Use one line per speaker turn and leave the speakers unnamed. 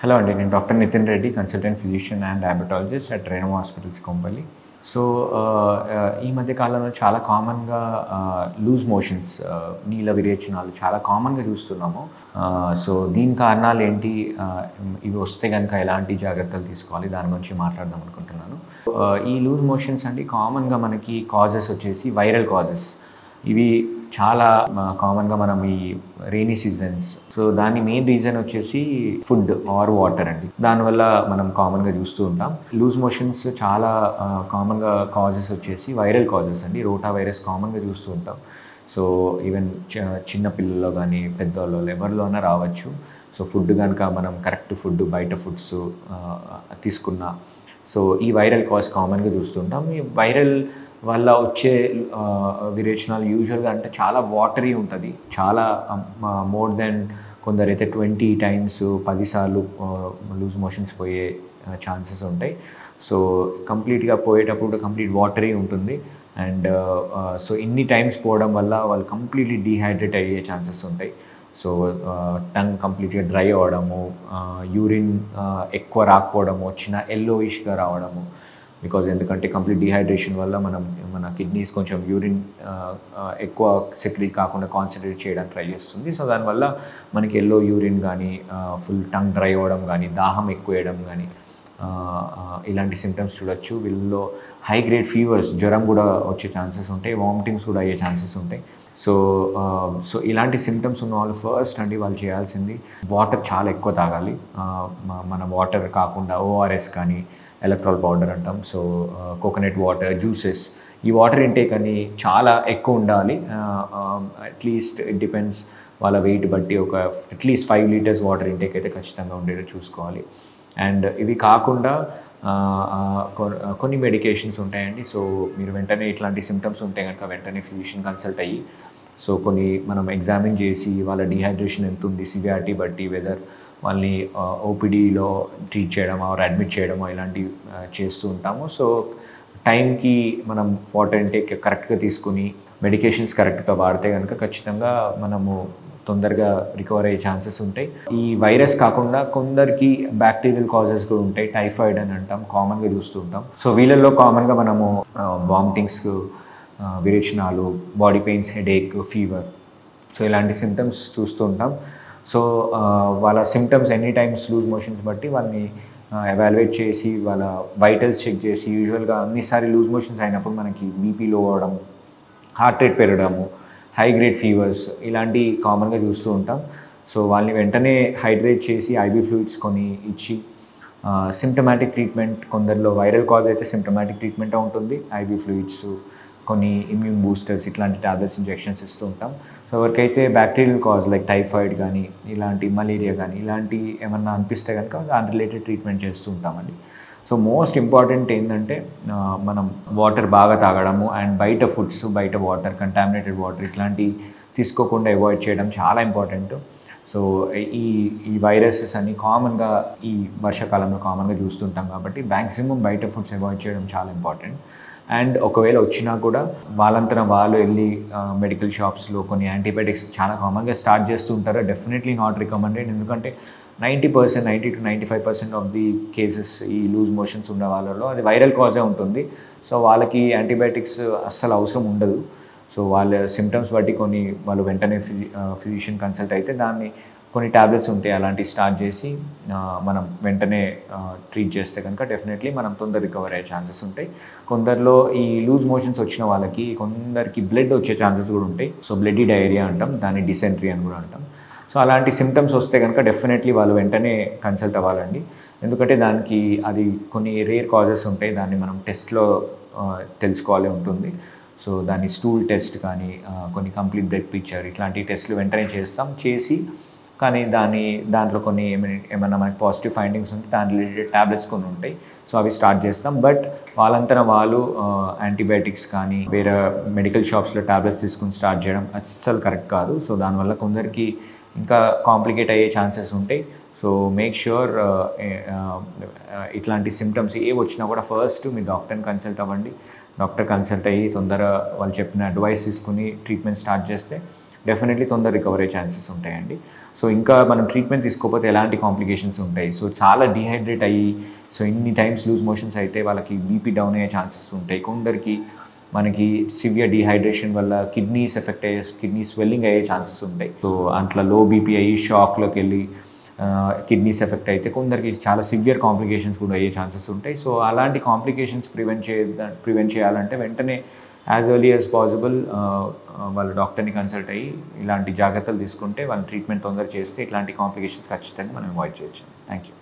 Hello అండి. నేను doctor Nitin Reddy, consultant physician and diabetologist at Renu hospitals Kompally. So, ఈ మధ్య కాలంలో చాలా కామన్‌గా లూజ్ మోషన్స్, నీళ్ళ విరేచనాలు చాలా కామన్‌గా చూస్తున్నాము. సో, దీని కారణాలేంటి? ఇవి వస్తే గనుక ఎలాంటి జాగ్రత్తలు తీసుకోవాలి? దాని గురించి మాట్లాడదాం అనుకుంటున్నాను. ఈ లూజ్ మోషన్స్ అండి కామన్‌గా మనకి కాజెస్ వచ్చేసి వైరల్ కాజెస్. ఇవి చాలా కామన్‌గా మనం ఈ రెయినీ సీజన్స్, సో దాని మెయిన్ రీజన్ వచ్చేసి ఫుడ్ ఆర్ వాటర్ అండి. దానివల్ల మనం కామన్‌గా చూస్తూ ఉంటాం. లూజ్ మోషన్స్ చాలా కామన్‌గా కాజెస్ వచ్చేసి వైరల్ కాజెస్ అండి. రోటా వైరస్ కామన్‌గా చూస్తూ ఉంటాం. సో ఈవెన్ చిన్న పిల్లల్లో కానీ పెద్దవాళ్ళలో ఎవరిలో అయినా రావచ్చు. సో ఫుడ్ కనుక మనం కరెక్ట్ ఫుడ్, బయట ఫుడ్స్ తీసుకున్నా, సో ఈ వైరల్ కాజ్ కామన్‌గా చూస్తుంటాం. ఈ వైరల్ వల్ల వచ్చే విరేచనాలు యూజువల్గా అంటే చాలా వాటరీ ఉంటుంది. చాలా మోర్ దెన్ కొందరైతే 20 టైమ్స్ 10 సార్లు లూజ్ మోషన్స్ పోయే ఛాన్సెస్ ఉంటాయి. సో కంప్లీట్గా పోయేటప్పుడు కంప్లీట్ వాటరీ ఉంటుంది. అండ్ సో ఇన్ని టైమ్స్ పోవడం వల్ల వాళ్ళు కంప్లీట్లీ డీహైడ్రేట్ అయ్యే ఛాన్సెస్ ఉంటాయి. సో టంగ్ కంప్లీట్గా డ్రై అవ్వడము, యూరిన్ ఎక్కువ రాకపోవడము, వచ్చిన ఎల్లోయిష్గా రావడము. ఎందుకంటే కంప్లీట్ డీహైడ్రేషన్ వల్ల మన కిడ్నీస్ కొంచెం యూరిన్ ఎక్కువ సెక్రీట్ కాకుండా కాన్సన్ట్రేట్ చేయడానికి ట్రై చేస్తుంది. సో దానివల్ల మనకి ఎల్లో యూరిన్ కానీ, ఫుల్ టంగ్ డ్రై అవ్వడం కానీ, దాహం ఎక్కువ వేయడం కానీ, ఇలాంటి సిమ్టమ్స్ చూడొచ్చు. వీళ్ళలో హై గ్రేడ్ ఫీవర్స్, జ్వరం కూడా వచ్చే ఛాన్సెస్ ఉంటాయి. వామిటింగ్స్ కూడా అయ్యే ఛాన్సెస్ ఉంటాయి. సో ఇలాంటి సిమ్టమ్స్ ఉన్న వాళ్ళు ఫస్ట్ అండి వాళ్ళు చేయాల్సింది వాటర్ చాలా ఎక్కువ తాగాలి. మన వాటర్ కాకుండా ఓఆర్ఎస్ కానీ, ఎలక్ట్రాల్ పౌడర్ అంటాం. సో కోకోనట్ వాటర్, జ్యూసెస్, ఈ వాటర్ ఇంటేక్ అని చాలా ఎక్కువ ఉండాలి. అట్లీస్ట్ ఇట్ డిపెండ్స్ వాళ్ళ వెయిట్ బట్టి అట్లీస్ట్ 5 లీటర్స్ వాటర్ ఇంటేక్ అయితే ఖచ్చితంగా ఉండేది చూసుకోవాలి. అండ్ ఇవి కాకుండా కొన్ని మెడికేషన్స్ ఉంటాయండి. సో మీరు వెంటనే ఇట్లాంటి సిమ్టమ్స్ ఉంటే కనుక వెంటనే ఫిజిషియన్ కన్సల్ట్ అయ్యి, సో కొన్ని మనం ఎగ్జామిన్ చేసి వాళ్ళ డీహైడ్రేషన్ ఎంత ఉంది, సివియారిటీ బట్టి వెదర్ వాళ్ళని ఓపీడీలో ట్రీట్ చేయడం ఆర్ అడ్మిట్ చేయడమో ఇలాంటివి చేస్తూ ఉంటాము. సో టైంకి మనం వాటర్ ఇంటేక్ కరెక్ట్గా తీసుకుని మెడికేషన్స్ కరెక్ట్గా వాడితే కనుక ఖచ్చితంగా మనము తొందరగా రికవర్ అయ్యే ఛాన్సెస్ ఉంటాయి. ఈ వైరస్ కాకుండా కొందరికి బ్యాక్టీరియల్ కాజెస్ కూడా ఉంటాయి. టైఫాయిడ్ అని అంటాం, కామన్గా చూస్తూ ఉంటాం. సో వీళ్ళల్లో కామన్గా మనము వామిటింగ్స్, విరేచనాలు, body pains, headache, fever, so ఇలాంటి సిమ్టమ్స్ చూస్తూ ఉంటాం. సో వాళ్ళ symptoms any times loose motions బట్టి వాళ్ళని ఎవాల్యుయేట్ చేసి వాళ్ళ వైటల్స్ చెక్ చేసి, యూజువల్గా అన్నిసారి లూజ్ మోషన్స్ అయినప్పుడు మనకి బీపీ లో అవ్వడం, హార్ట్ రేట్ పెరగడము, హై గ్రేడ్ ఫీవర్స్ ఇలాంటివి కామన్గా చూస్తూ ఉంటాం. సో వాళ్ళని వెంటనే హైడ్రేట్ చేసి ఐబీ ఫ్లూయిడ్స్ కొని ఇచ్చి సిమ్టమాటిక్ ట్రీట్మెంట్, కొందరిలో వైరల్ కాజ్ అయితే సిమ్టమాటిక్ ట్రీట్మెంట్ ఉంటుంది. ఐబీ ఫ్లూయిడ్స్, కొన్ని ఇమ్యూన్ బూస్టర్స్, ఇట్లాంటి టాబ్లెట్స్, ఇంజెక్షన్స్ ఇస్తూ ఉంటాం. సో ఎవరికైతే బ్యాక్టీరియల్ కాజ్ లైక్ టైఫాయిడ్ కానీ, ఇలాంటి మలేరియా కానీ ఇలాంటి ఏమన్నా అనిపిస్తే కనుక దాని రిలేటెడ్ ట్రీట్మెంట్ చేస్తూ ఉంటామండి. సో మోస్ట్ ఇంపార్టెంట్ ఏంటంటే మనం వాటర్ బాగా తాగడము అండ్ బయట ఫుడ్స్, బయట వాటర్, కంటామినేటెడ్ వాటర్ ఇట్లాంటివి తీసుకోకుండా అవాయిడ్ చేయడం చాలా ఇంపార్టెంట్. సో ఈ వైరసెస్ అన్ని కామన్గా ఈ వర్షాకాలంలో కామన్గా చూస్తుంటాం కాబట్టి మ్యాక్సిమం బయట ఫుడ్స్ అవాయిడ్ చేయడం చాలా ఇంపార్టెంట్. అండ్ ఒకవేళ వచ్చినా కూడా వాళ్ళంతరం వాళ్ళు వెళ్ళి మెడికల్ షాప్స్లో కొన్ని యాంటీబయాటిక్స్ చాలా కామన్గా స్టార్ట్ చేస్తూ ఉంటారు. Definitely not recommended. ఎందుకంటే 90% 90 to 95% ఆఫ్ ది కేసెస్ ఈ లూజ్ మోషన్స్ ఉన్న వాళ్ళలో అది వైరల్ కాజే ఉంటుంది. సో వాళ్ళకి యాంటీబయాటిక్స్ అస్సలు అవసరం ఉండదు. సో వాళ్ళ సిమ్టమ్స్ బట్టి వాళ్ళు వెంటనే ఫిజిషియన్ కన్సల్ట్ అయితే కొన్ని ట్యాబ్లెట్స్ ఉంటాయి, అలాంటివి స్టార్ట్ చేసి మనం వెంటనే ట్రీట్ చేస్తే కనుక డెఫినెట్లీ మనం తొందర రికవర్ అయ్యే ఛాన్సెస్ ఉంటాయి. కొందరిలో ఈ లూజ్ మోషన్స్ వచ్చిన వాళ్ళకి కొందరికి బ్లడ్ వచ్చే ఛాన్సెస్ కూడా ఉంటాయి. సో బ్లడీ డయేరియా అంటాం, దాన్ని డిసెంట్రీ అని కూడా అంటాం. సో అలాంటి సిమ్టమ్స్ వస్తే కనుక డెఫినెట్లీ వాళ్ళు వెంటనే కన్సల్ట్ అవ్వాలండి. ఎందుకంటే దానికి అది కొన్ని రేర్ కాజెస్ ఉంటాయి, దాన్ని మనం టెస్ట్లో తెలుసుకోవాలి ఉంటుంది. సో దాన్ని స్టూల్ టెస్ట్ కానీ, కొన్ని కంప్లీట్ బ్లడ్ పిక్చర్ ఇట్లాంటి టెస్ట్లు వెంటనే చేసి, కానీ దాంట్లో కొన్ని ఏమన్నా మనకి పాజిటివ్ ఫైండింగ్స్ ఉంటే దాని రిలేటెడ్ ట్యాబ్లెట్స్ కొన్ని ఉంటాయి. సో అవి స్టార్ట్ చేస్తాం. బట్ వాళ్ళంతరం వాళ్ళు యాంటీబయాటిక్స్ కానీ వేరే మెడికల్ షాప్స్లో ట్యాబ్లెట్స్ తీసుకుని స్టార్ట్ చేయడం అస్సలు కరెక్ట్ కాదు. సో దానివల్ల కొందరికి ఇంకా కాంప్లికేట్ అయ్యే ఛాన్సెస్ ఉంటాయి. సో మేక్ ష్యూర్ ఇట్లాంటి సిమ్టమ్స్ ఏ వచ్చినా కూడా ఫస్ట్ మీ డాక్టర్ని కన్సల్ట్ అవ్వండి. డాక్టర్ కన్సల్ట్ అయ్యి తొందరగా వాళ్ళు చెప్పిన అడ్వైస్ తీసుకుని ట్రీట్మెంట్ స్టార్ట్ చేస్తే డెఫినెట్లీ తొందర రికవర్ అయ్యే ఛాన్సెస్ ఉంటాయండి. సో ఇంకా మనం ట్రీట్మెంట్ తీసుకోకపోతే ఎలాంటి కాంప్లికేషన్స్ ఉంటాయి. సో చాలా డీహైడ్రేట్ అయ్యి సో ఇన్ని టైమ్స్ లూజ్ మోషన్స్ అయితే వాళ్ళకి బీపీ డౌన్ అయ్యే ఛాన్సెస్ ఉంటాయి. కొందరికి మనకి సివియర్ డీహైడ్రేషన్ వల్ల కిడ్నీస్ ఎఫెక్ట్ అయ్యే కిడ్నీ స్వెల్లింగ్ అయ్యే ఛాన్సెస్ ఉంటాయి. సో అట్లా లో బీపీ అయ్యి షాక్లోకి వెళ్ళి కిడ్నీస్ ఎఫెక్ట్ అయితే కొందరికి చాలా సివియర్ కాంప్లికేషన్స్ కూడా అయ్యే ఛాన్సెస్ ఉంటాయి. సో అలాంటి కాంప్లికేషన్స్ ప్రివెంట్ చేయాలంటే వెంటనే యాజ్ ఎర్లీ యాజ్ పాసిబుల్ వాళ్ళ డాక్టర్ని కన్సల్ట్ అయ్యి ఇలాంటి జాగ్రత్తలు తీసుకుంటే వాళ్ళ ట్రీట్మెంట్ తొందర చేస్తే ఇట్లాంటి కాంప్లికేషన్స్ ఖచ్చితంగా మనం అవాయిడ్ చేయొచ్చు. Thank you.